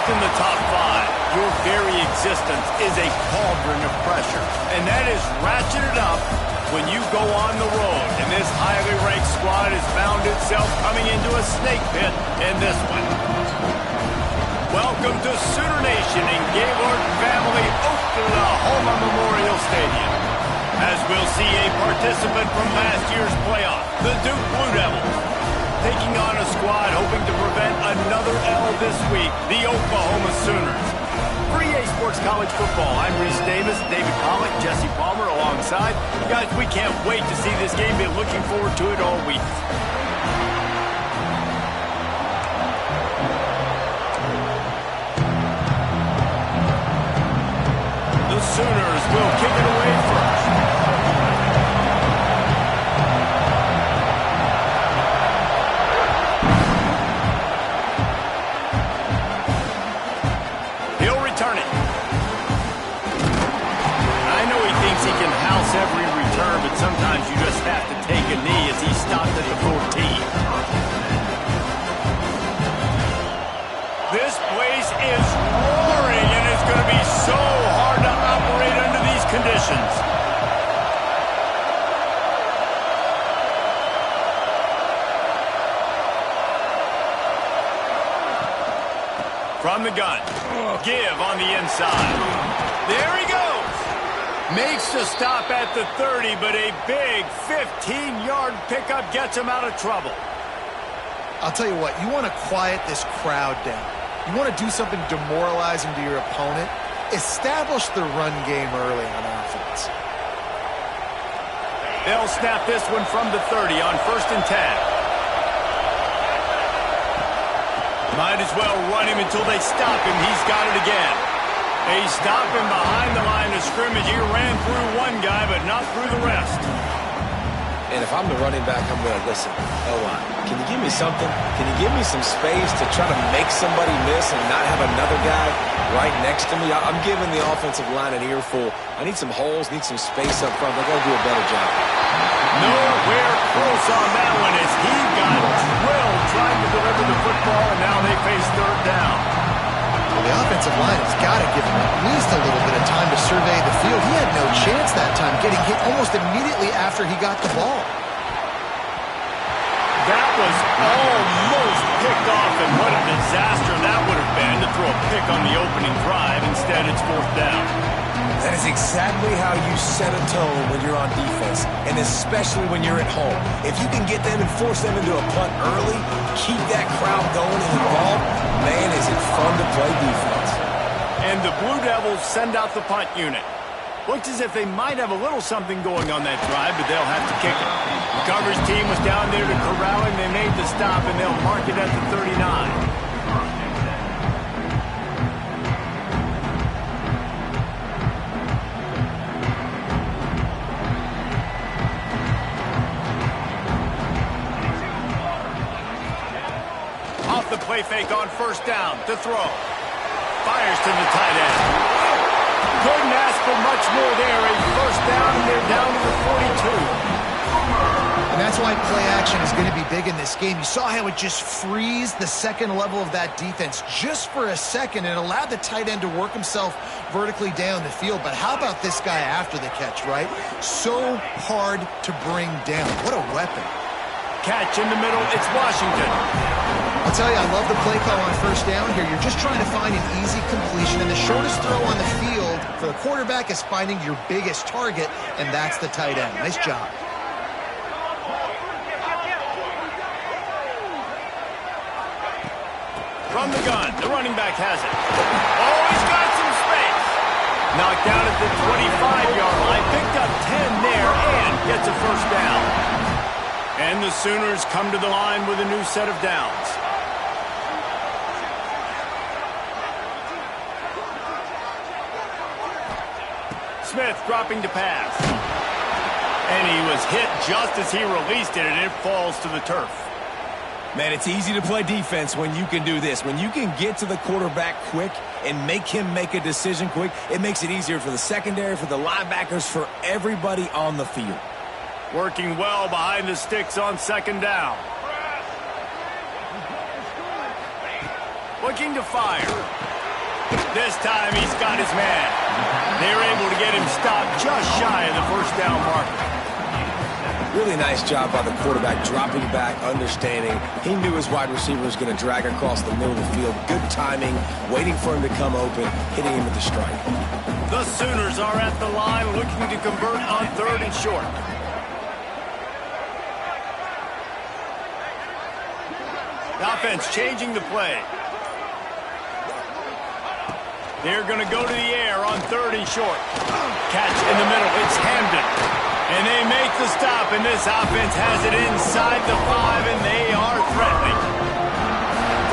in the top five, your very existence is a cauldron of pressure. And that is ratcheted up when you go on the road. And this highly ranked squad has found itself coming into a snake pit in this one. Welcome to Sooner Nation and Gaylord family Oklahoma Memorial Stadium. As we'll see a participant from last year's playoff, the Duke Blue Devils, taking on a squad hoping to prevent another L this week, the Oklahoma Sooners. For EA Sports College Football, I'm Reese Davis, David Pollock, Jesse Palmer alongside. Guys, we can't wait to see this game. Been looking forward to it all week. The Sooners will kick it away first. He'll return it. I know he thinks he can house every return, but sometimes you just have to take a knee as he stopped at the 14. This place is roaring, and it's going to be so hard to operate under these conditions. From the gun, give on the inside. There he goes. Makes the stop at the 30, but a big 15-yard pickup gets him out of trouble. I'll tell you what, you want to quiet this crowd down. You want to do something demoralizing to your opponent. Establish the run game early on offense. They'll snap this one from the 30 on 1st and 10. Might as well run him until they stop him. He's got it again. They stop him behind the line of scrimmage. He ran through one guy, but not through the rest. And if I'm the running back, I'm going to listen. O-line, can you give me something? Can you give me some space to try to make somebody miss and not have another guy right next to me? I'm giving the offensive line an earful. I need some holes, need some space up front. They're going to do a better job. Nowhere close on that one as he got drilled trying to deliver the football, and now they face 3rd down. Well, the offensive line has got to give him at least a little bit of time to survey the field. He had no chance that time, getting hit almost immediately after he got the ball. That was almost picked off, and what a disaster that would have been to throw a pick on the opening drive. Instead, it's 4th down. That is exactly how you set a tone when you're on defense, and especially when you're at home. If you can get them and force them into a punt early, keep that crowd going and involved, man, is it fun to play defense. And the Blue Devils send out the punt unit. Looks as if they might have a little something going on that drive, but they'll have to kick it. The coverage team was down there to corral him. They made the stop, and they'll mark it at the 39. Off the play fake on 1st down to throw. Fires to the tight end. Couldn't ask for much more there. A 1st down, and they're down to the 42. And that's why play action is going to be big in this game. You saw how it just frees the second level of that defense just for a second and allowed the tight end to work himself vertically down the field. But how about this guy after the catch, right? So hard to bring down. What a weapon. Catch in the middle. It's Washington. I'll tell you, I love the play call on 1st down here. You're just trying to find an easy completion, and the shortest throw on the field for the quarterback is finding your biggest target, and that's the tight end. Nice job. From the gun, the running back has it. Oh, he's got some space. Knocked down at the 25-yard line, picked up 10 there, and gets a 1st down. And the Sooners come to the line with a new set of downs. Smith dropping to pass. And he was hit just as he released it, and it falls to the turf. Man, it's easy to play defense when you can do this. When you can get to the quarterback quick and make him make a decision quick, it makes it easier for the secondary, for the linebackers, for everybody on the field. Working well behind the sticks on 2nd down. Looking to fire. This time he's got his man. They're able to get him stopped just shy of the first down marker. Really nice job by the quarterback, dropping back, understanding. He knew his wide receiver was going to drag across the middle of the field. Good timing, waiting for him to come open, hitting him with the strike. The Sooners are at the line looking to convert on 3rd and short. The offense changing the play. They're going to go to the air on 3rd and short. Catch in the middle. It's Hamden. And they make the stop, and this offense has it inside the 5, and they are threatening.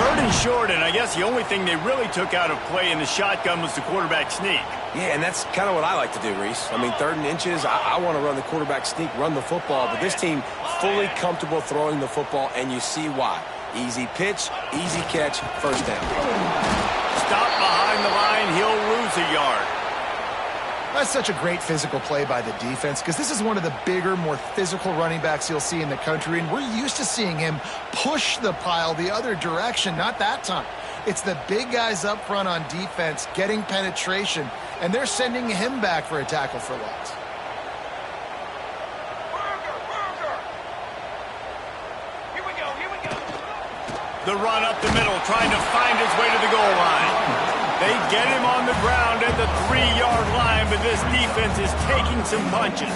3rd and short, and I guess the only thing they really took out of play in the shotgun was the quarterback sneak. Yeah, and that's kind of what I like to do, Reese. I mean, 3rd and inches, I want to run the quarterback sneak, run the football, but this team fully comfortable throwing the football, and you see why. Easy pitch, easy catch, first down. Stop behind the line, he'll lose a yard. That's such a great physical play by the defense because this is one of the bigger, more physical running backs you'll see in the country, and we're used to seeing him push the pile the other direction. Not that time. It's the big guys up front on defense getting penetration, and they're sending him back for a tackle for loss. Here we go. The run up the middle, trying to find his way to the goal line. They get him on the ground at the 3-yard line, but this defense is taking some punches.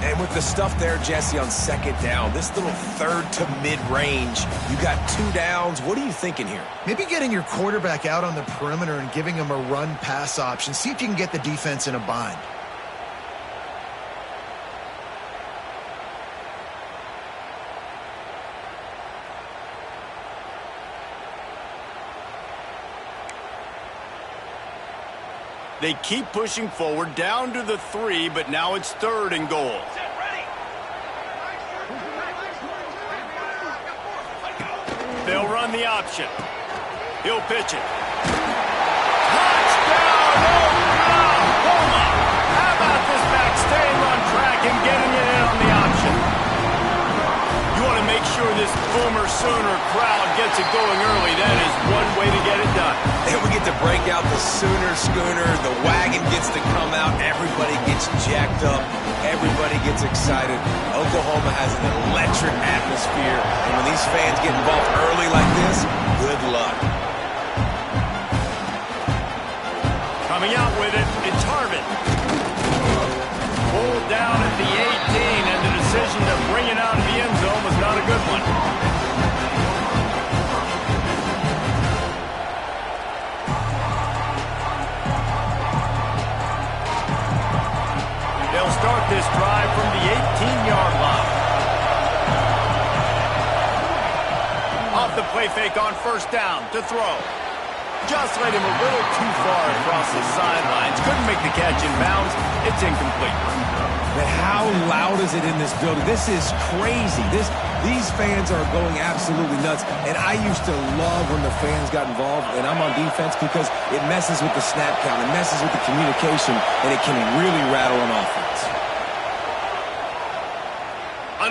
And with the stuff there, Jesse, on 2nd down, this little 3rd to mid-range, you got 2 downs. What are you thinking here? Maybe getting your quarterback out on the perimeter and giving him a run-pass option. See if you can get the defense in a bind. They keep pushing forward down to the 3, but now it's 3rd and goal. They'll run the option. He'll pitch it. Touchdown, Oklahoma! How about this back staying on track and getting it in on the option? You want to make sure this Boomer Sooner crowd gets it going early. That is one way to get it done. And we get to break out the Sooner schooner. The wagon gets to come out. Everybody gets jacked up. Everybody gets excited. Oklahoma has an electric atmosphere. And when these fans get involved early like this, good luck. Coming out with it, it's Harvin. Pulled down at the 18, and the decision to bring it out of the end zone was not a good one. They'll start this drive from the 18-yard line. Off the play fake on 1st down to throw. Just led him a little too far across the sidelines. Couldn't make the catch in bounds. It's incomplete. But how loud is it in this building? This is crazy. These fans are going absolutely nuts. And I used to love when the fans got involved, and I'm on defense, because it messes with the snap count. It messes with the communication, and it can really rattle an offense.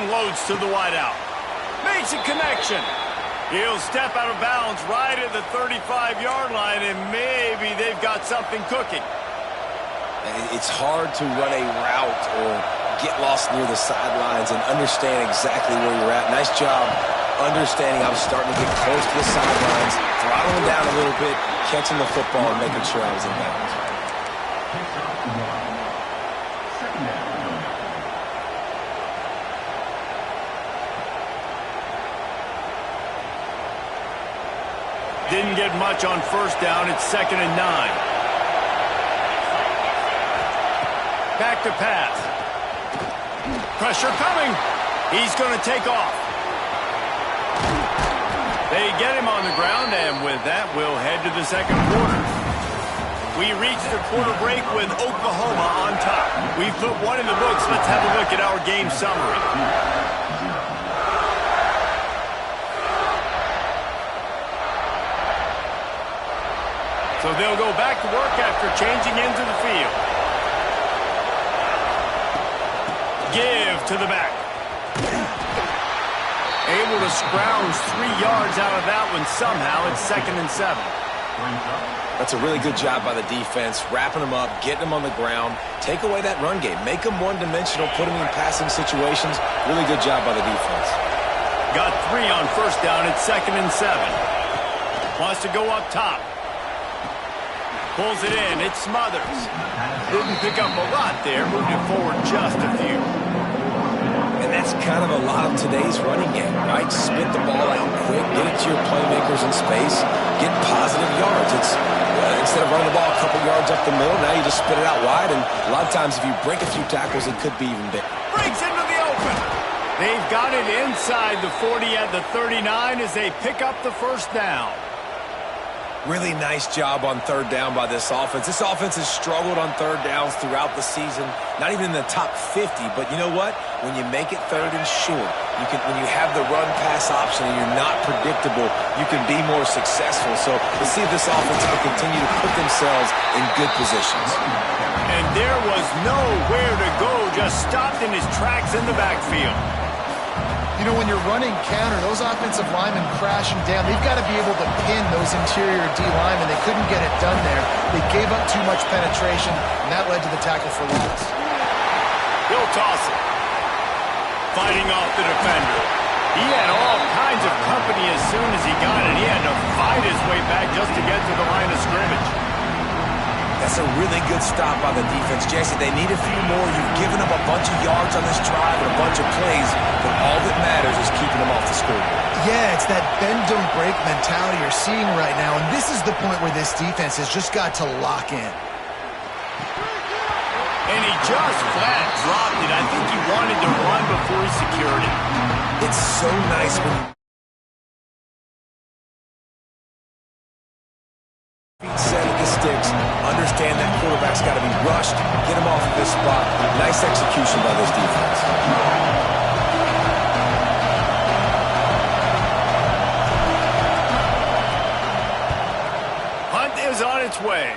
Unloads to the wideout. Makes a connection. He'll step out of bounds right at the 35-yard line, and maybe they've got something cooking. It's hard to run a route or get lost near the sidelines and understand exactly where you're at. Nice job understanding I was starting to get close to the sidelines, throttling down a little bit, catching the football and making sure I was in bounds. Didn't get much on 1st down. It's 2nd and 9. Back to pass. Pressure coming. He's going to take off. They get him on the ground, and with that, we'll head to the 2nd quarter. We reach the quarter break with Oklahoma on top. We've put one in the books. Let's have a look at our game summary. So they'll go back to work after changing into the field. Give to the back. Able to scrounge 3 yards out of that one somehow. It's 2nd and 7. That's a really good job by the defense, wrapping them up, getting them on the ground, take away that run game, make them one-dimensional, put them in passing situations. Really good job by the defense. Got 3 on first down. It's 2nd and 7. Wants to go up top. Pulls it in. It smothers. Didn't pick up a lot there. Moved it forward just a few. And that's kind of a lot of today's running game, right? Spit the ball out quick, get it to your playmakers in space, get positive yards. It's instead of running the ball a couple yards up the middle, now you just spit it out wide. And a lot of times if you break a few tackles, it could be even bigger. Breaks into the open. They've got it inside the 40 at the 39 as they pick up the first down. Really nice job on third down by this offense. This offense has struggled on third downs throughout the season. Not even in the top 50, but you know what? When you make it third and short, when you have the run-pass option and you're not predictable, you can be more successful. So let's see if this offense can continue to put themselves in good positions. And there was nowhere to go, just stopped in his tracks in the backfield. You know, when you're running counter, those offensive linemen crashing down, they've got to be able to pin those interior D linemen. They couldn't get it done there. They gave up too much penetration, and that led to the tackle for loss. He'll toss it. Fighting off the defender. He had all kinds of company as soon as he got it. He had to fight his way back just to get to the line of scrimmage. That's a really good stop by the defense. Jesse, they need a few more. You've given up a bunch of yards on this drive and a bunch of plays, but all that matters is keeping them off the scoreboard. Yeah, it's that bend, don't break mentality you're seeing right now, and this is the point where this defense has just got to lock in. And he just flat dropped it. I think he wanted to run before he secured it. It's so nice when you set at the sticks, understand that quarterback's got to be rushed, get him off of this spot. Nice execution by this defense. Hunt is on its way.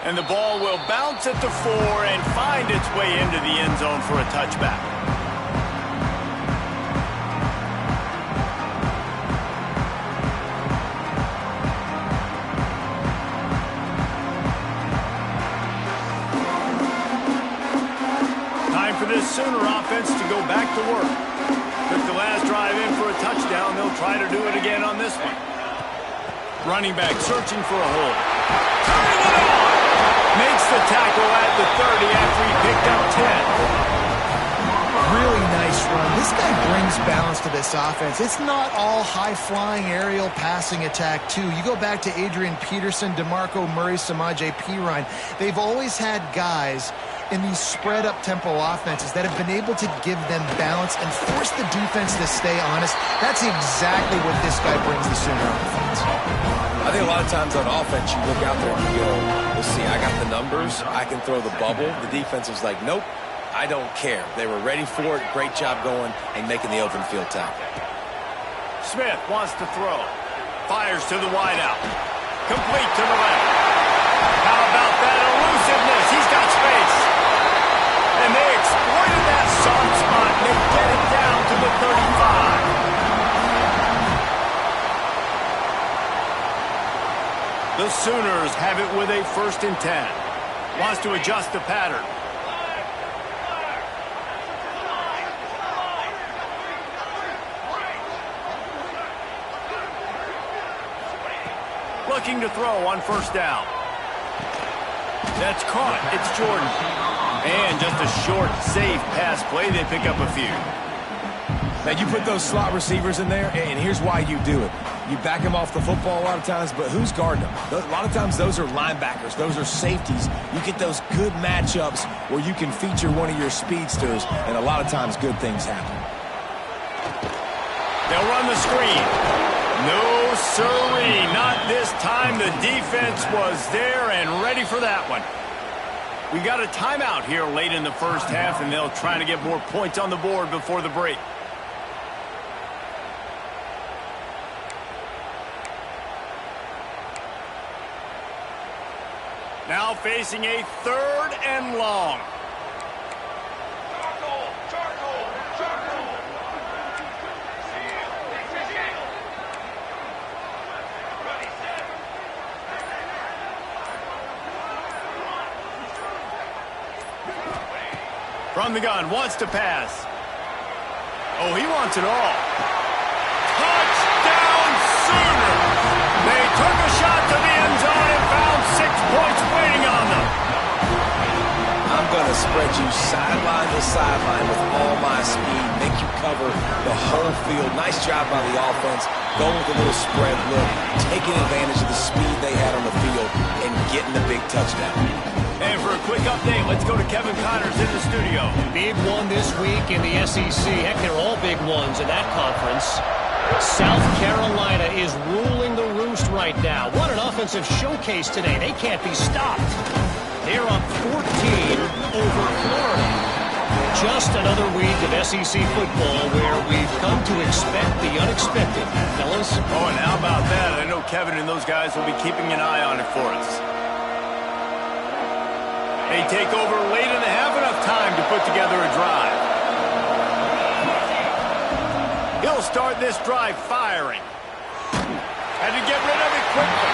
And the ball will bounce at the 4 and find its way into the end zone for a touchback. Time for this Sooner offense to go back to work. Took the last drive in for a touchdown. They'll try to do it again on this one. Running back searching for a hole. Turning it on! Makes the tackle at the 30 after he picked up 10. Really nice run. This guy brings balance to this offense. It's not all high-flying aerial passing attack, too. You go back to Adrian Peterson, DeMarco Murray, Samaje Perine. They've always had guys in these spread-up tempo offenses that have been able to give them balance and force the defense to stay honest. That's exactly what this guy brings the Sooner offense. I think a lot of times on offense, you look out there and you go, let's see, I got the numbers, I can throw the bubble. The defense was like, nope, I don't care. They were ready for it. Great job going and making the open field tackle. Smith wants to throw. Fires to the wideout. Complete to the left. How about that elusiveness? He's got space. And they exploited that soft spot. They get it down to the 35. The Sooners have it with a 1st and 10. Wants to adjust the pattern. Looking to throw on 1st down. That's caught. It's Jordan. And just a short, safe pass play. They pick up a few. Now, you put those slot receivers in there, and here's why you do it. You back them off the football a lot of times, but who's guarding them? A lot of times those are linebackers. Those are safeties. You get those good matchups where you can feature one of your speedsters, and a lot of times good things happen. They'll run the screen. No, sirree. Not this time. The defense was there and ready for that one. We got a timeout here late in the first half, and they'll try to get more points on the board before the break. Now facing a 3rd and long. From the gun, wants to pass. Oh, he wants it all. Touchdown Sooners! They took a shot to the end zone and found 6 points waiting on them. I'm going to spread you sideline to sideline with all my speed, make you cover the whole field. Nice job by the offense, going with a little spread look, taking advantage of the speed they had on the field and getting the big touchdown. And for a quick update, let's go to Kevin Connors in the studio. Big one this week in the SEC. Heck, they're all big ones in that conference. South Carolina is ruling the roost right now. What an offensive showcase today. They can't be stopped. They're up 14 over Florida. Just another week of SEC football where we've come to expect the unexpected, fellas. Oh, and how about that? I know Kevin and those guys will be keeping an eye on it for us. They take over late and they have enough time to put together a drive. He'll start this drive firing. Had to get rid of it quickly.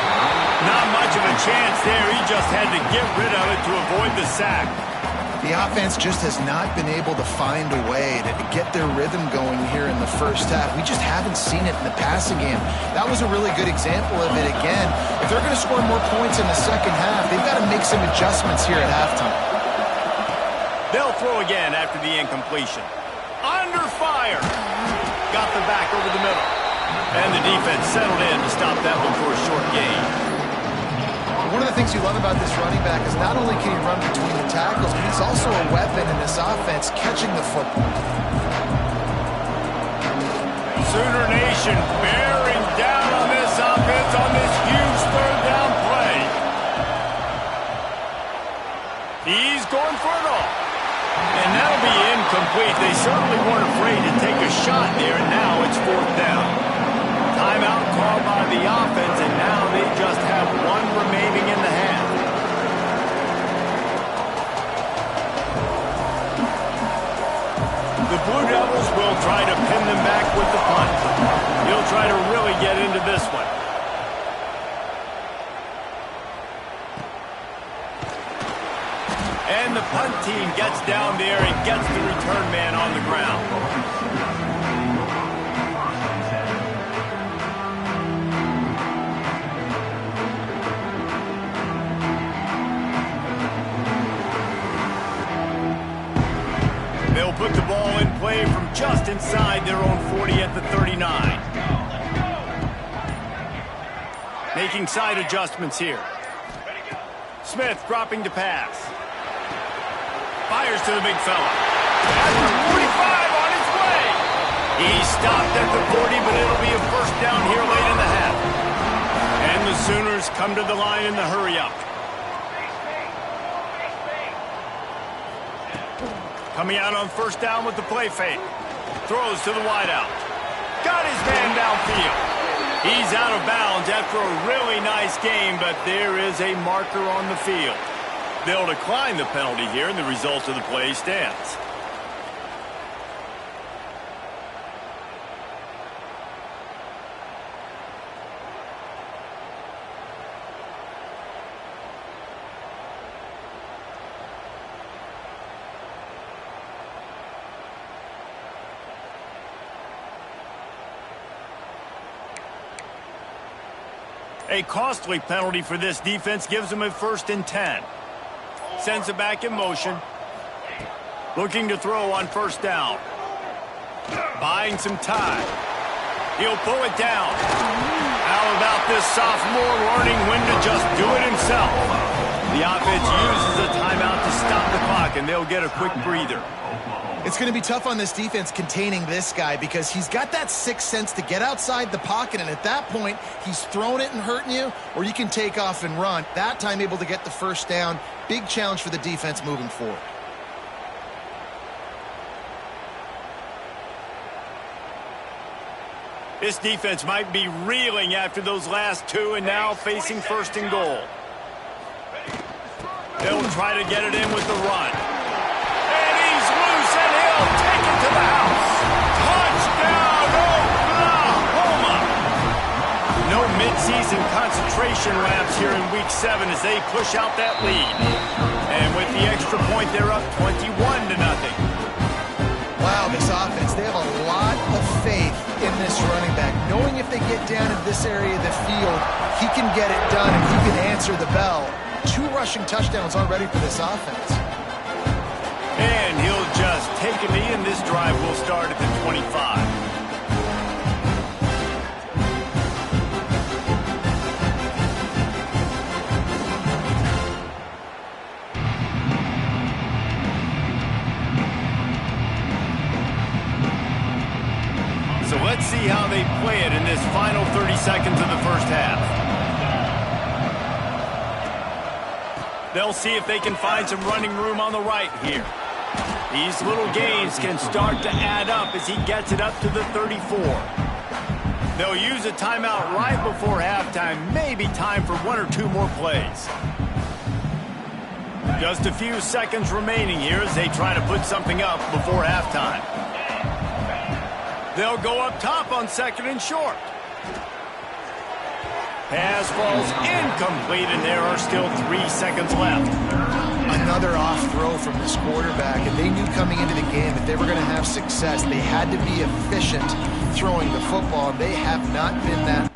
Not much of a chance there. He just had to get rid of it to avoid the sack. The offense just has not been able to find a way to get their rhythm going here in the first half. We just haven't seen it in the passing game. That was a really good example of it again. If they're going to score more points in the second half, they've got to make some adjustments here at halftime. They'll throw again after the incompletion. Under fire. Got the back over the middle. And the defense settled in to stop that one for a short gain. One of the things you love about this running back is not only can he run between the tackles, but he's also a weapon in this offense catching the football. Sooner Nation bearing down on this offense on this huge third down play. He's going for it all. And that'll be incomplete. They certainly weren't afraid to take a shot there, and now it's fourth down. Timeout called by the offense, and now they just have one remaining in the half. The Blue Devils will try to pin them back with the punt. He'll try to really get into this one. And the punt team gets down there and gets the return man on the ground. They'll put the ball in play from just inside their own 40 at the 39. Making side adjustments here. Smith dropping to pass. Fires to the big fella. At the 45 on his way. He stopped at the 40, but it'll be a first down here late in the half. And the Sooners come to the line in the hurry-up. Coming out on first down with the play fake. Throws to the wideout. Got his man downfield. He's out of bounds after a really nice game, but there is a marker on the field. They'll decline the penalty here, and the result of the play stands. A costly penalty for this defense gives them a 1st and 10. Sends it back in motion. Looking to throw on first down. Buying some time. He'll pull it down. How about this sophomore learning when to just do it himself? The offense uses a timeout to stop the clock, and they'll get a quick breather. It's going to be tough on this defense containing this guy because he's got that sixth sense to get outside the pocket, and at that point, he's throwing it and hurting you, or you can take off and run. That time able to get the first down. Big challenge for the defense moving forward. This defense might be reeling after those last two and now facing 1st and goal. They'll try to get it in with the run. And he's loose, and he'll take it to the house. Touchdown, Oklahoma! No preseason concentration laps here in Week 7 as they push out that lead. And with the extra point, they're up 21-0. Wow, this offense, they have a lot of faith in this running back, knowing if they get down in this area of the field, he can get it done and he can answer the bell. 2 rushing touchdowns already for this offense. And he'll just take a knee, and this drive will start at the 25. So let's see how they play it in this final 30 seconds of the first half. They'll see if they can find some running room on the right here. These little gains can start to add up as he gets it up to the 34. They'll use a timeout right before halftime, maybe time for 1 or 2 more plays. Just a few seconds remaining here as they try to put something up before halftime. They'll go up top on 2nd and short. Pass falls incomplete, and there are still 3 seconds left. Another off throw from this quarterback, and they knew coming into the game that they were going to have success. They had to be efficient throwing the football, and they have not been that.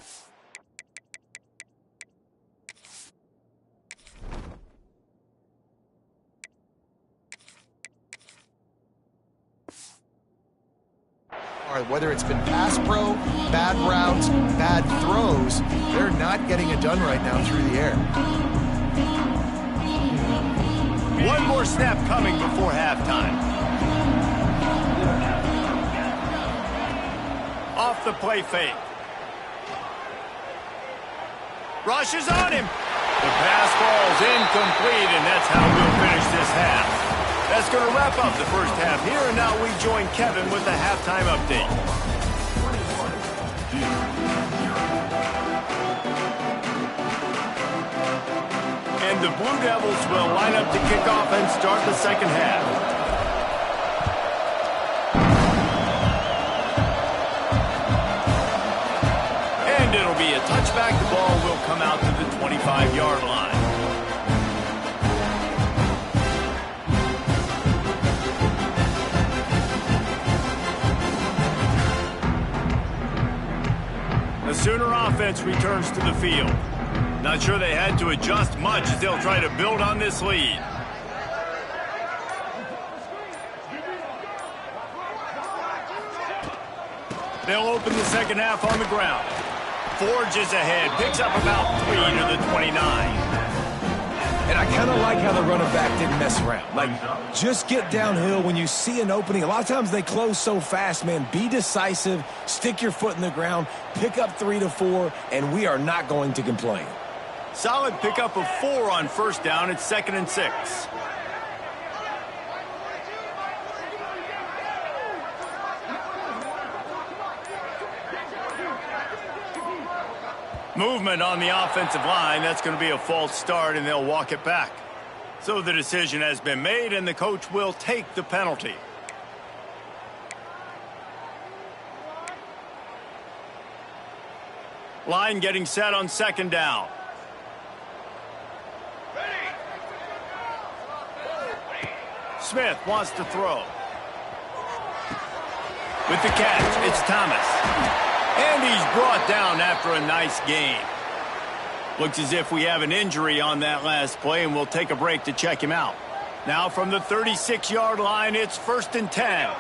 Whether it's been pass pro, bad routes, bad throws, they're not getting it done right now through the air. One more snap coming before halftime. Off the play fake. Rushes on him. The pass falls incomplete, and that's how we'll finish this half. That's going to wrap up the first half here, and now we join Kevin with the halftime update. And the Blue Devils will line up to kick off and start the second half. And it'll be a touchback. The ball will come out to the 25-yard line. The Sooner offense returns to the field. Not sure they had to adjust much as they'll try to build on this lead. They'll open the second half on the ground. Forges ahead, picks up about 3 to the 29. And I kind of like how the running back didn't mess around. Like, just get downhill when you see an opening. A lot of times they close so fast, man. Be decisive, stick your foot in the ground, pick up 3 to 4, and we are not going to complain. Solid pickup of 4 on first down. It's 2nd and 6. Movement on the offensive line. That's going to be a false start, and they'll walk it back. So the decision has been made, and the coach will take the penalty. Line getting set on 2nd down. Smith wants to throw. With the catch, it's Thomas. And he's brought down after a nice gain. Looks as if we have an injury on that last play, and we'll take a break to check him out. Now from the 36-yard line, it's 1st and 10.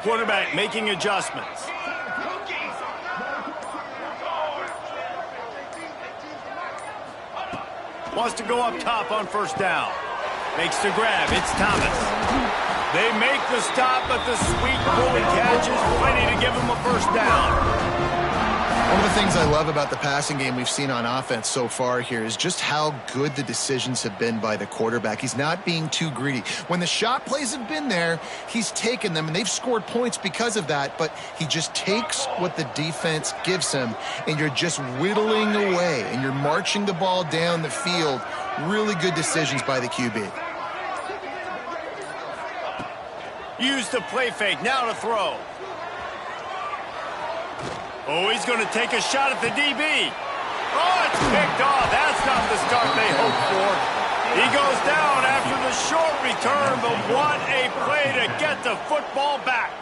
Quarterback making adjustments. Wants to go up top on first down. Makes the grab. It's Thomas. They make the stop, but the sweet pulling catch is plenty to give him a first down. One of the things I love about the passing game we've seen on offense so far here is just how good the decisions have been by the quarterback. He's not being too greedy. When the shot plays have been there, he's taken them, and they've scored points because of that, but he just takes what the defense gives him, and you're just whittling away, and you're marching the ball down the field. Really good decisions by the QB. Use the play fake. Now to throw. Oh, he's going to take a shot at the DB. Oh, it's picked off. That's not the start they hoped for. He goes down after the short return, but what a play to get the football back.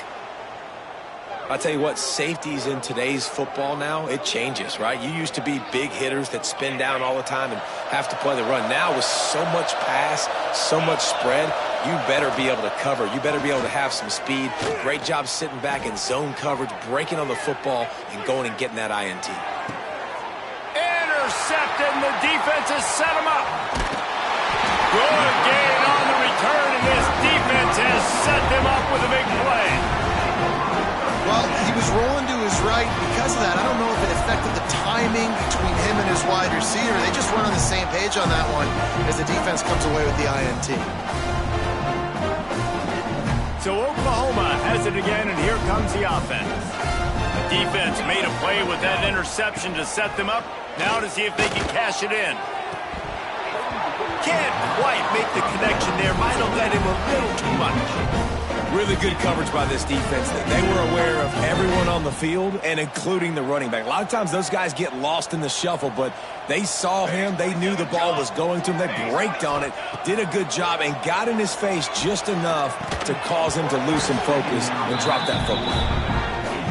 I'll tell you what, safeties in today's football now, it changes, right? You used to be big hitters that spin down all the time and have to play the run. Now with so much pass, so much spread, you better be able to cover. You better be able to have some speed. Great job sitting back in zone coverage, breaking on the football, and going and getting that INT. Intercepted, and the defense has set him up. Good gain on the return, and this defense has set them up with a big play. Well, he was rolling to his right. Because of that, I don't know if it affected the timing between him and his wide receiver. They just weren't on the same page on that one as the defense comes away with the INT. So Oklahoma has it again, and here comes the offense. The defense made a play with that interception to set them up. Now to see if they can cash it in. Can't quite make the connection there. Might have let him a little too much. Really good coverage by this defense. They were aware of everyone on the field, and including the running back. A lot of times those guys get lost in the shuffle, but they saw him. They knew the ball was going to him. They braked on it, did a good job, and got in his face just enough to cause him to lose some focus and drop that football.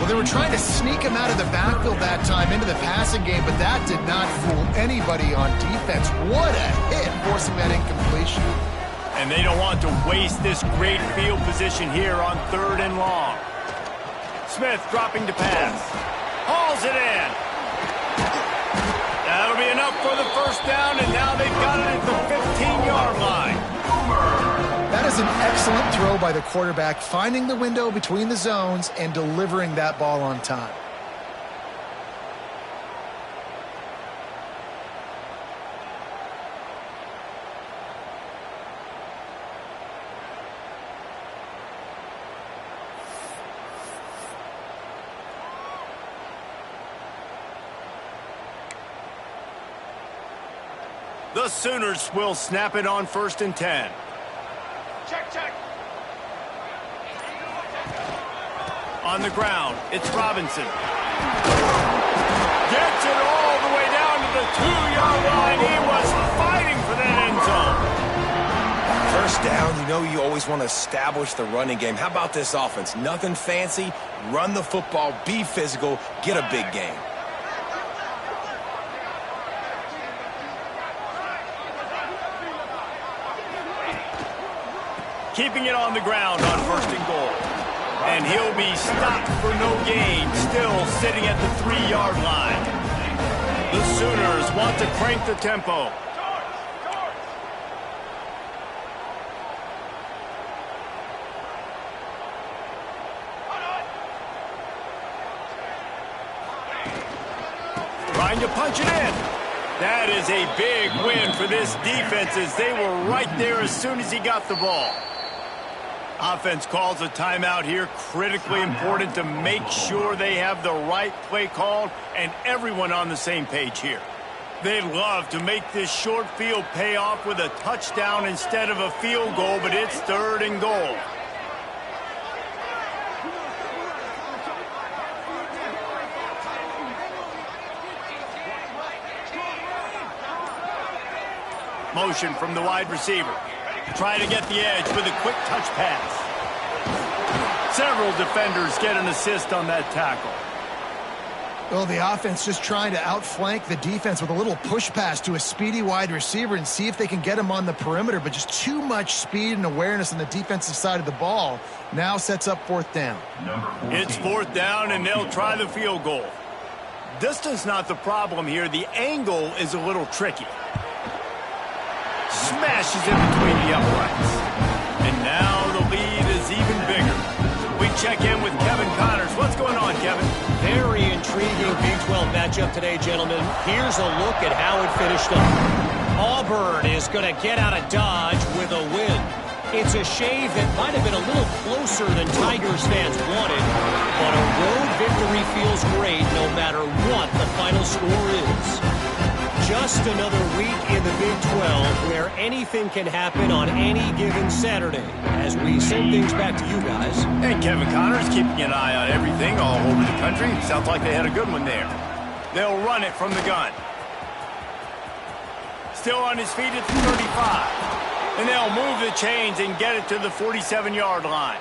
Well, they were trying to sneak him out of the backfield that time into the passing game, but that did not fool anybody on defense. What a hit, forcing that incompletion. And they don't want to waste this great field position here on 3rd and long. Smith dropping to pass. Hauls it in. That'll be enough for the first down, and now they've got it at the 15-yard line. That is an excellent throw by the quarterback, finding the window between the zones and delivering that ball on time. The Sooners will snap it on 1st and 10. Check. On the ground, it's Robinson. Gets it all the way down to the 2-yard line. He was fighting for that end zone. First down, you know you always want to establish the running game. How about this offense? Nothing fancy. Run the football, be physical, get a big game. Keeping it on the ground on 1st and goal. And he'll be stopped for no gain, still sitting at the 3-yard line. The Sooners want to crank the tempo. Trying to punch it in. That is a big win for this defense as they were right there as soon as he got the ball. Offense calls a timeout here. Critically important to make sure they have the right play called and everyone on the same page here. They'd love to make this short field pay off with a touchdown instead of a field goal, but it's 3rd and goal. Motion from the wide receiver. Try to get the edge with a quick touch pass. Several defenders get an assist on that tackle. Well, the offense just trying to outflank the defense with a little push pass to a speedy wide receiver and see if they can get him on the perimeter, but just too much speed and awareness on the defensive side of the ball. Now sets up 4th down. It's 4th down, and they'll try the field goal. Distance not the problem here. The angle is a little tricky. Smashes in between the uprights. And now the lead is even bigger. We check in with Kevin Connors. What's going on, Kevin? Very intriguing Big 12 matchup matchup today, gentlemen. Here's a look at how it finished up. Auburn is going to get out of Dodge with a win. It's a shave that might have been a little closer than Tigers fans wanted, but a road victory feels great no matter what the final score is. Just another week in the Big 12 where anything can happen on any given Saturday. As we send things back to you guys. And Kevin Connor's keeping an eye on everything all over the country. Sounds like they had a good one there. They'll run it from the gun. Still on his feet at the 35. And they'll move the chains and get it to the 47-yard line.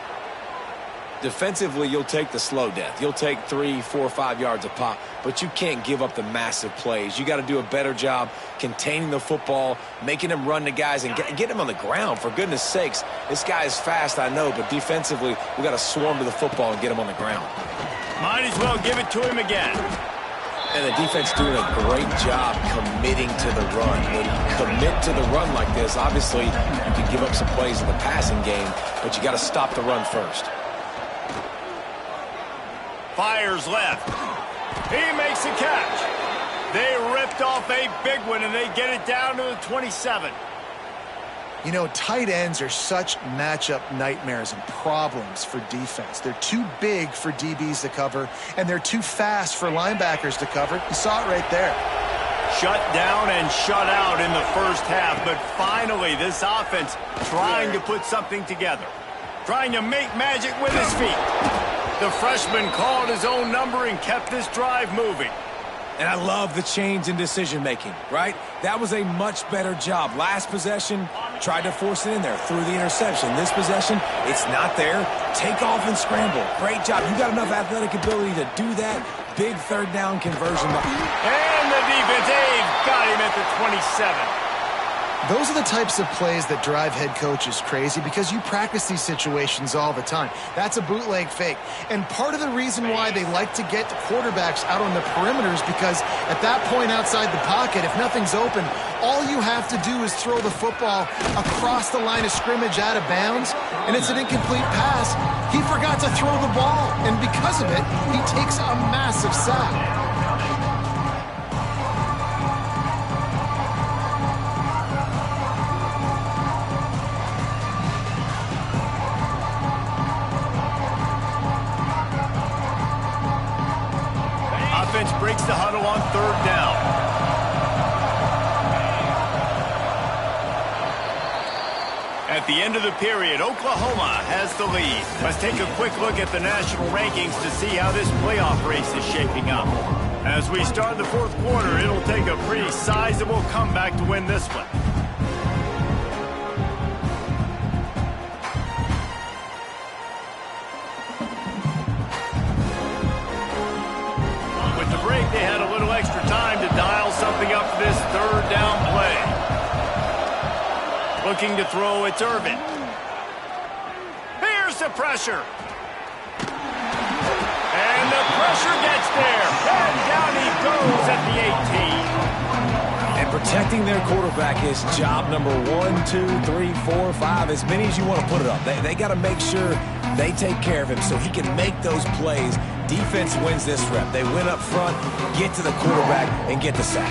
Defensively, you'll take the slow death. You'll take 3, 4, 5 yards a pop, but you can't give up the massive plays. You got to do a better job containing the football, making them run the guys, and get them on the ground. For goodness sakes, this guy is fast, I know, but defensively, we got to swarm to the football and get him on the ground. Might as well give it to him again. And the defense doing a great job committing to the run. When you commit to the run like this, obviously, you can give up some plays in the passing game, but you got to stop the run first. Fires left. He makes a catch. They ripped off a big one, and they get it down to the 27. You know, tight ends are such matchup nightmares and problems for defense. They're too big for DBs to cover, and they're too fast for linebackers to cover. You saw it right there. Shut down and shut out in the first half, but finally this offense trying to put something together. Trying to make magic with his feet. The freshman called his own number and kept this drive moving. And I love the change in decision-making, right? That was a much better job. Last possession, tried to force it in there, threw the interception. This possession, it's not there. Take off and scramble. Great job. You got enough athletic ability to do that. Big third down conversion. And the defense, they've got him at the 27. Those are the types of plays that drive head coaches crazy because you practice these situations all the time. That's a bootleg fake. And part of the reason why they like to get the quarterbacks out on the perimeters because at that point outside the pocket, if nothing's open, all you have to do is throw the football across the line of scrimmage out of bounds, and it's an incomplete pass. He forgot to throw the ball, and because of it, he takes a massive sack. Breaks the huddle on third down. At the end of the period, Oklahoma has the lead. Let's take a quick look at the national rankings to see how this playoff race is shaping up. As we start the fourth quarter, it'll take a pretty sizable comeback to win this one. They had a little extra time to dial something up for this third down play. Looking to throw, it's Irvin. Here's the pressure. And the pressure gets there. And down he goes at the 18. And protecting their quarterback is job number 1, 2, 3, 4, 5, as many as you want to put it up. They got to make sure they take care of him so he can make those plays. Defense wins this rep. They win up front, get to the quarterback, and get the sack.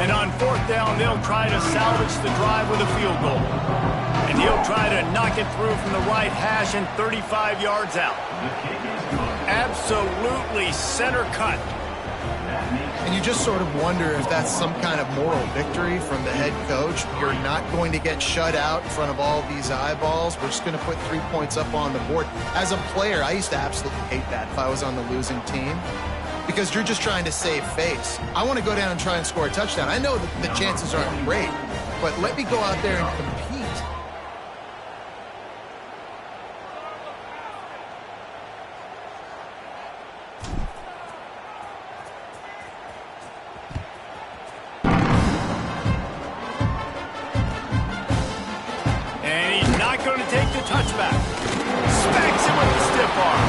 And on fourth down, they'll try to salvage the drive with a field goal. And he'll try to knock it through from the right hash and 35 yards out. Absolutely center cut. And you just sort of wonder if that's some kind of moral victory from the head coach. You're not going to get shut out in front of all these eyeballs. We're just going to put 3 points up on the board. As a player, I used to absolutely hate that if I was on the losing team because you're just trying to save face. I want to go down and try and score a touchdown. I know that the chances aren't great, but let me go out there and compete. Touchback. Smacks him with the stiff arm.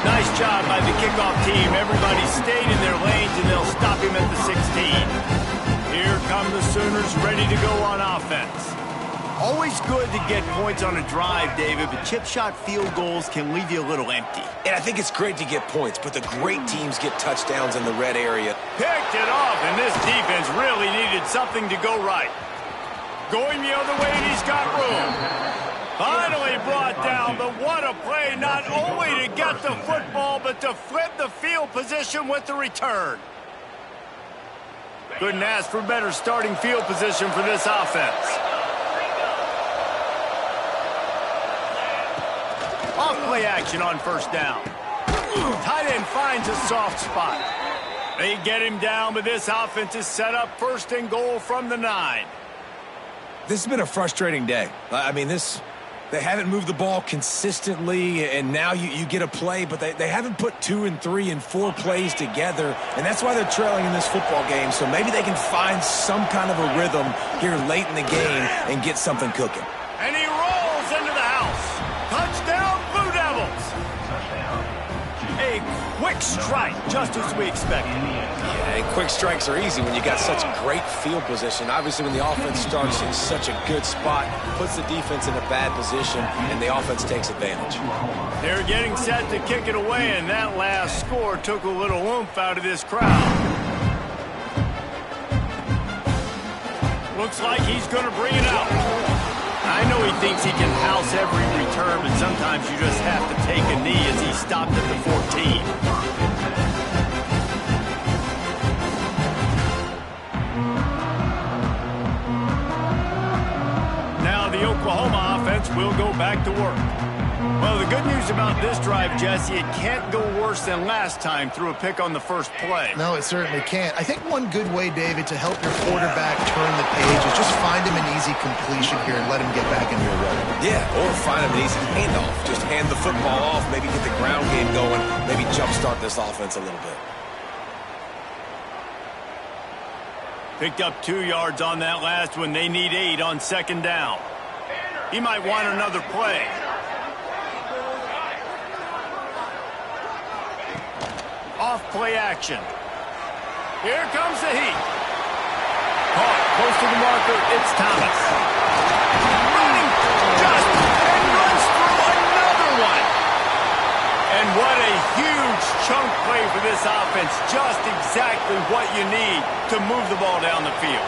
Nice job by the kickoff team. Everybody stayed in their lanes, and they'll stop him at the 16. Here come the Sooners ready to go on offense. Always good to get points on a drive, David, but chip shot field goals can leave you a little empty. And I think it's great to get points, but the great teams get touchdowns in the red area. Picked it off, and this defense really needed something to go right. Going the other way, and he's got room. Finally brought down, but what a play, not only to get the football, but to flip the field position with the return. Couldn't ask for better starting field position for this offense. Off-play action on first down. Tight end finds a soft spot. They get him down, but this offense is set up first and goal from the 9. This has been a frustrating day. I mean, they haven't moved the ball consistently, and now you get a play, but they haven't put 2 and 3 and 4 plays together, and that's why they're trailing in this football game. So maybe they can find some kind of a rhythm here late in the game and get something cooking. And he rolls into the house. Touchdown, Blue Devils. A quick strike, just as we expected. Yeah, and quick strikes are easy when you got such great field position. Obviously, when the offense starts in such a good spot, puts the defense in a bad position, and the offense takes advantage. They're getting set to kick it away, and that last score took a little oomph out of this crowd. Looks like he's going to bring it out. I know he thinks he can house every return, but sometimes you just have to take a knee as he stopped at the 14. Now the Oklahoma offense will go back to work. Well, the good news about this drive, Jesse, it can't go worse than last time through a pick on the first play. No, it certainly can't. I think one good way, David, to help your quarterback turn the page is just find him an easy completion here and let him get back into a rhythm. Yeah, or find him an easy handoff. Just hand the football off, maybe get the ground game going, maybe jumpstart this offense a little bit. Picked up 2 yards on that last one. They need 8 on second down. He might want another play. Off-play action. Here comes the heat. Caught close to the marker. It's Thomas. Running just and runs through another one. And what a huge chunk play for this offense. Just exactly what you need to move the ball down the field.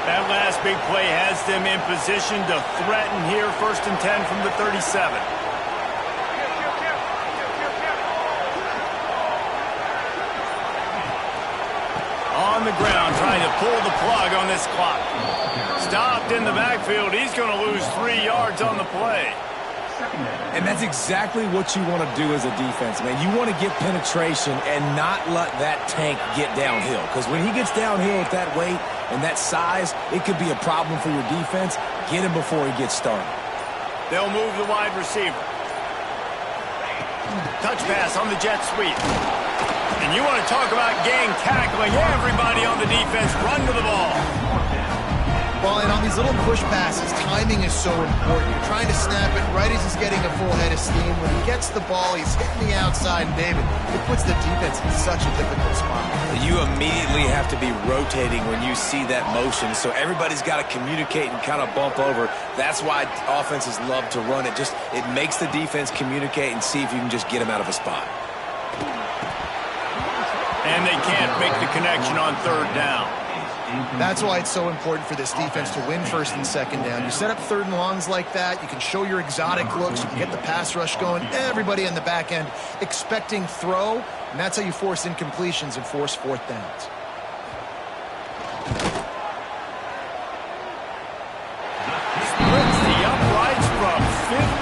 That last big play has them in position to threaten here. 1st and 10 from the 37. On the ground, trying to pull the plug on this clock. Stopped in the backfield. He's going to lose 3 yards on the play. And that's exactly what you want to do as a defense, man. You want to get penetration and not let that tank get downhill. Because when he gets downhill at that weight and that size, it could be a problem for your defense. Get him before he gets started. They'll move the wide receiver. Touch pass on the jet sweep. And you want to talk about gang tackling. Everybody on the defense run to the ball. Well, and on these little push passes, timing is so important. You're trying to snap it right as he's getting a full head of steam. When he gets the ball, he's hitting the outside, and David, it puts the defense in such a difficult spot. You immediately have to be rotating when you see that motion, so everybody's got to communicate and kind of bump over. That's why offenses love to run it. It makes the defense communicate and see if you can just get him out of a spot. And they can't make the connection on 3rd down. That's why it's so important for this defense to win 1st and 2nd down. You set up 3rd and longs like that, you can show your exotic looks, you can get the pass rush going, everybody in the back end expecting throw, and that's how you force incompletions and force 4th downs. Splits the uprights from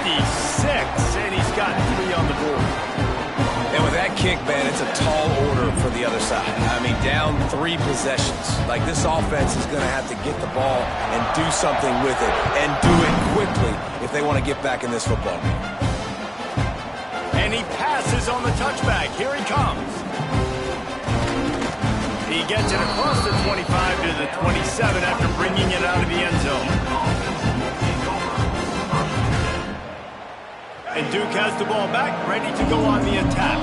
56, and he's got 3 on the board. And with that kick, man, it's a tall order for the other side. I mean, down 3 possessions. Like, this offense is going to have to get the ball and do something with it, and do it quickly if they want to get back in this football game. And he passes on the touchback. Here he comes. He gets it across the 25 to the 27 after bringing it out of the end zone. And Duke has the ball back, ready to go on the attack.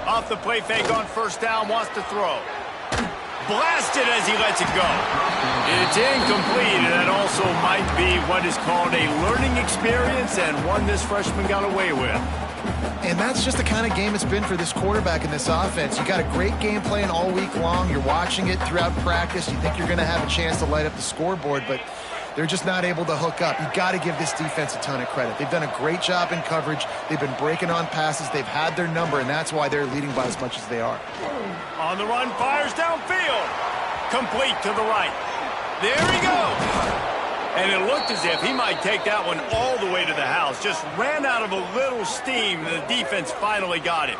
Off the play fake on 1st down, wants to throw. Blasted as he lets it go. It's incomplete, and that also might be what is called a learning experience and one this freshman got away with. And that's just the kind of game it's been for this quarterback in this offense. You got a great game plan all week long. You're watching it throughout practice. You think you're going to have a chance to light up the scoreboard, but they're just not able to hook up. You got to give this defense a ton of credit. They've done a great job in coverage. They've been breaking on passes. They've had their number, and that's why they're leading by as much as they are. On the run, fires downfield. Complete to the right. There he goes. And it looked as if he might take that one all the way to the house. Just ran out of a little steam, and the defense finally got him.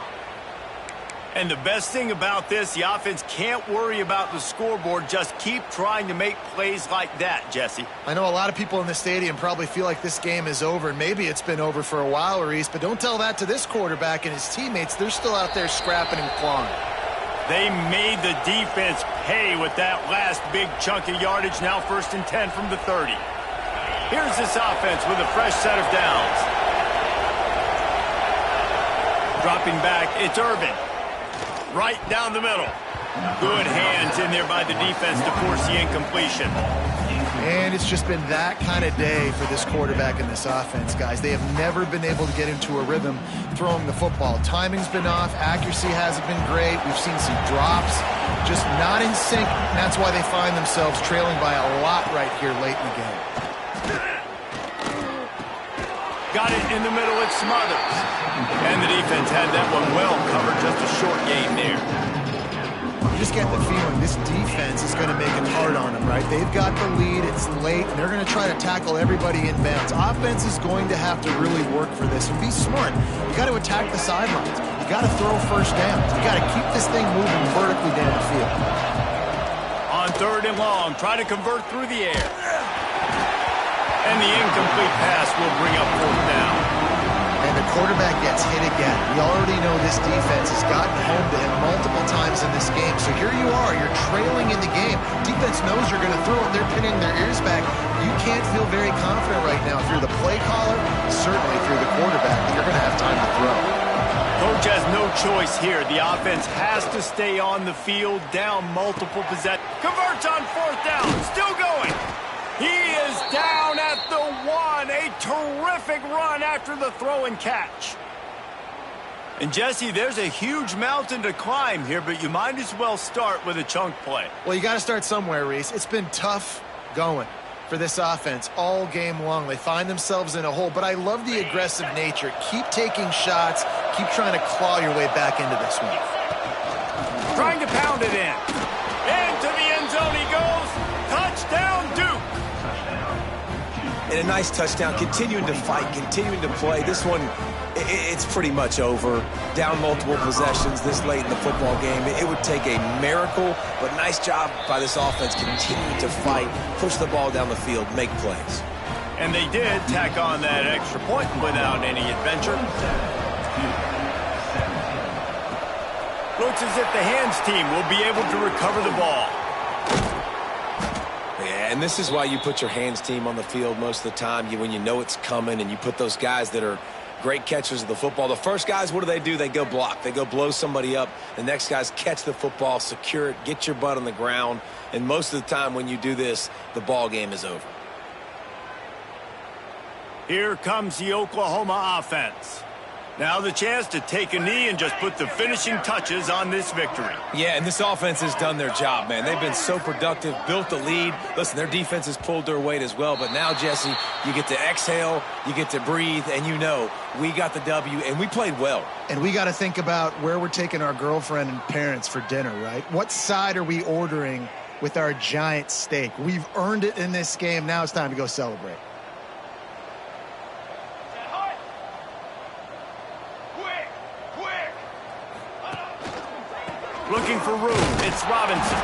And the best thing about this, the offense can't worry about the scoreboard. Just keep trying to make plays like that, Jesse. I know a lot of people in the stadium probably feel like this game is over, and maybe it's been over for a while, Reese, but don't tell that to this quarterback and his teammates. They're still out there scrapping and clawing. They made the defense pay with that last big chunk of yardage. Now 1st and 10 from the 30. Here's this offense with a fresh set of downs. Dropping back, it's Irvin. Right down the middle. Good hands in there by the defense to force the incompletion. And it's just been that kind of day for this quarterback in this offense, guys. They have never been able to get into a rhythm throwing the football. Timing's been off. Accuracy hasn't been great. We've seen some drops. Just not in sync. And that's why they find themselves trailing by a lot right here late in the game. Got it in the middle. It's Smothers. And the defense had that one well covered. Just a short gain there. You just get the feeling this defense is going to make it hard on them, right? They've got the lead. It's late, and they're going to try to tackle everybody inbounds. Offense is going to have to really work for this and be smart. You got to attack the sidelines. You got to throw first downs. You got to keep this thing moving vertically down the field. On 3rd and long, try to convert through the air. And the incomplete pass will bring up 4th down. And the quarterback gets hit again. We already know this defense has gotten home to him multiple times in this game. So here you are. You're trailing in the game. Defense knows you're going to throw it. They're pinning their ears back. You can't feel very confident right now. If you're the play caller, certainly if you're the quarterback, that you're going to have time to throw. Coach has no choice here. The offense has to stay on the field, down multiple possessions. Converts on 4th down. Still going. He is down at the 1. A terrific run after the throw and catch. And, Jesse, there's a huge mountain to climb here, but you might as well start with a chunk play. Well, you got to start somewhere, Reese. It's been tough going for this offense all game long. They find themselves in a hole, but I love the aggressive nature. Keep taking shots. Keep trying to claw your way back into this one. Trying to pound it in. Into the end zone he goes. Touchdown, Duke. And a nice touchdown, continuing to fight, continuing to play. This one, it's pretty much over. Down multiple possessions this late in the football game. It would take a miracle, but nice job by this offense continuing to fight, push the ball down the field, make plays. And they did tack on that extra point without any adventure. Looks as if the hands team will be able to recover the ball. Yeah, and this is why you put your hands team on the field most of the time, when you know it's coming, and you put those guys that are great catchers of the football. The first guys, what do? They go block. They go blow somebody up. The next guys catch the football, secure it, get your butt on the ground. And most of the time when you do this, the ball game is over. Here comes the Oklahoma offense. Now the chance to take a knee and just put the finishing touches on this victory. Yeah, and this offense has done their job, man. They've been so productive, built the lead. Listen, their defense has pulled their weight as well. But now, Jesse, you get to exhale, you get to breathe, and you know we got the W, and we played well. And we got to think about where we're taking our girlfriend and parents for dinner, right? What side are we ordering with our giant steak? We've earned it in this game. Now it's time to go celebrate. Looking for room. It's Robinson.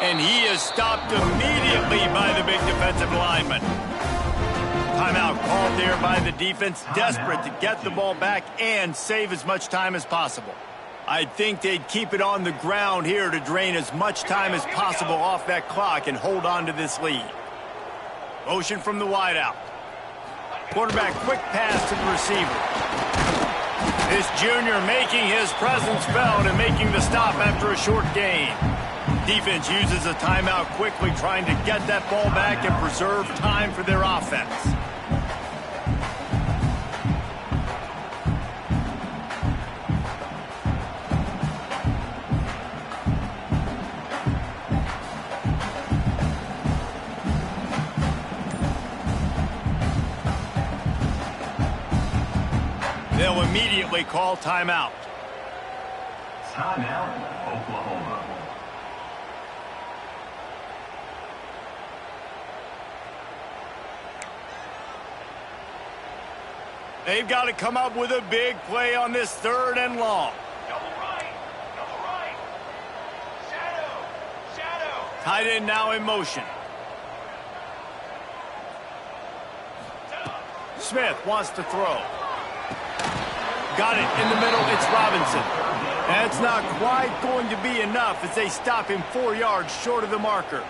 And he is stopped immediately by the big defensive lineman. Timeout called there by the defense, desperate to get the ball back and save as much time as possible. I think they'd keep it on the ground here to drain as much time as possible off that clock and hold on to this lead. Motion from the wideout. Quarterback quick pass to the receiver. This junior making his presence felt and making the stop after a short gain. Defense uses a timeout quickly, trying to get that ball back and preserve time for their offense. They'll immediately call timeout. Timeout, Oklahoma. They've got to come up with a big play on this 3rd and long. Double right. Shadow. Tight end now in motion. Smith wants to throw. Got it in the middle. It's Robinson. That's not quite going to be enough as they stop him 4 yards short of the marker.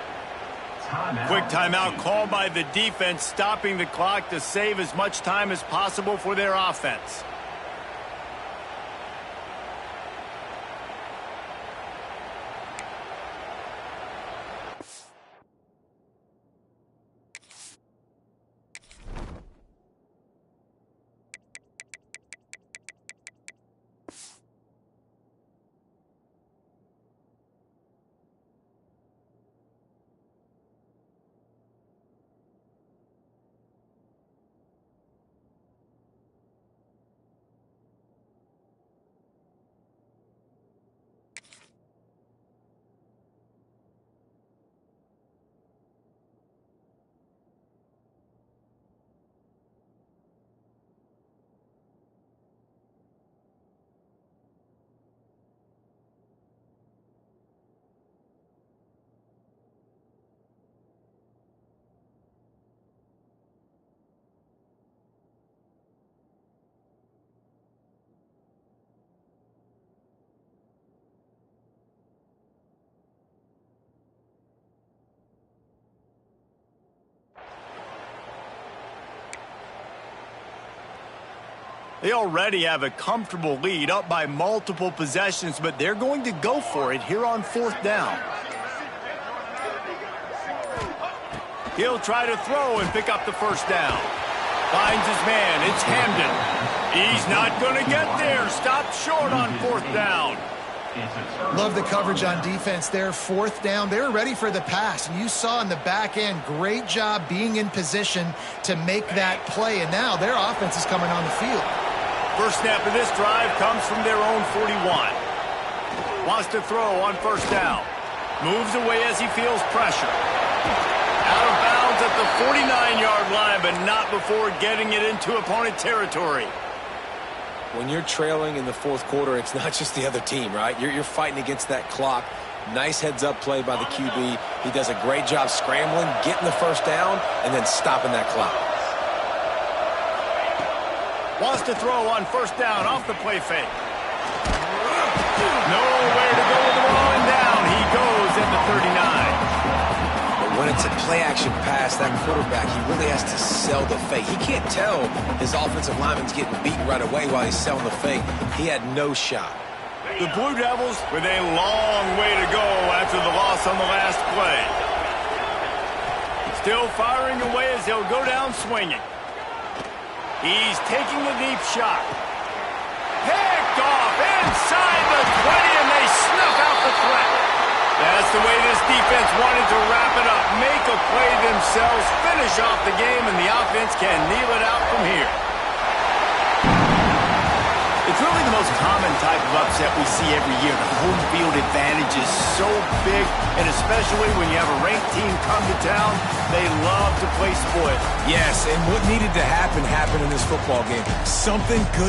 Quick timeout called by the defense, stopping the clock to save as much time as possible for their offense. They already have a comfortable lead, up by multiple possessions, but they're going to go for it here on 4th down. He'll try to throw and pick up the 1st down. Finds his man. It's Hamden. He's not going to get there. Stopped short on 4th down. Love the coverage on defense there. 4th down. They were ready for the pass. And you saw in the back end, great job being in position to make that play. And now their offense is coming on the field. First snap of this drive comes from their own 41. Wants to throw on 1st down. Moves away as he feels pressure. Out of bounds at the 49-yard line, but not before getting it into opponent territory. When you're trailing in the 4th quarter, it's not just the other team, right? You're fighting against that clock. Nice heads-up play by the QB. He does a great job scrambling, getting the 1st down, and then stopping that clock. Wants to throw on 1st down off the play fake. Nowhere to go with the ball, and down he goes at the 39. But when it's a play-action pass, that quarterback, he really has to sell the fake. He can't tell his offensive lineman's getting beaten right away while he's selling the fake. He had no shot. The Blue Devils with a long way to go after the loss on the last play. Still firing away as he'll go down swinging. He's taking a deep shot. Picked off inside the 20, and they snuff out the threat. That's the way this defense wanted to wrap it up. Make a play themselves, finish off the game, and the offense can kneel it out from here. It's really the most common type of upset we see every year. The home field advantage is so big, and especially when you have a ranked team come to town, they love to play spoil. Yes, and what needed to happen happened in this football game. Something good.